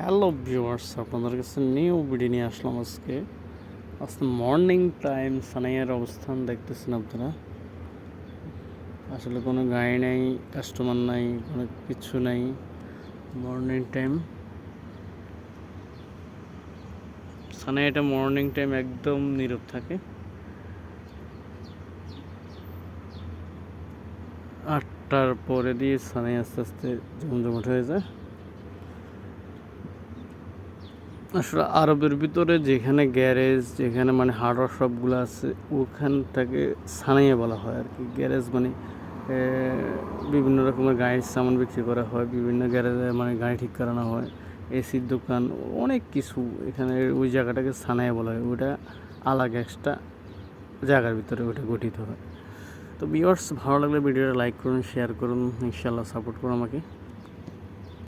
Hello viewers, আপনাদের কাছে new video নিয়ে আসলাম আজকে মর্নিং টাইম সানাইয়ের অবস্থান দেখতেছেন আপনারা। আসলে কোনো গাড়ি নাই, কাস্টমার নাই, কোনো কিছু নাই। মর্নিং টাইম সানাইটা মর্নিং টাইম একদম নীরব থাকে। 8টার পরে দিয়ে সানাই আস্তে আস্তে জমজমাট হয়ে যায়। আসলে আরবের ভিতরে যেখানে গ্যারেজ, যেখানে মানে হার্ডওয়্যার শপগুলো আছে, ওখানটাকে সানাইয়া বলা হয় আর কি। গ্যারেজ মানে বিভিন্ন রকমের গাড়ির সামান বিক্রি করা হয়, বিভিন্ন গ্যারেজে মানে গাড়ি ঠিক করানো হয়, এসির দোকান, অনেক কিছু। এখানে ওই জায়গাটাকে সানাইয়া বলা হয়। ওটা আলাদা এক্সট্রা জায়গার ভিতরে ওটা গঠিত হয়। তো ভিউয়ার্স, ভালো লাগলে ভিডিওটা লাইক করুন, শেয়ার করুন, ইনশাআল্লাহ সাপোর্ট করুন আমাকে।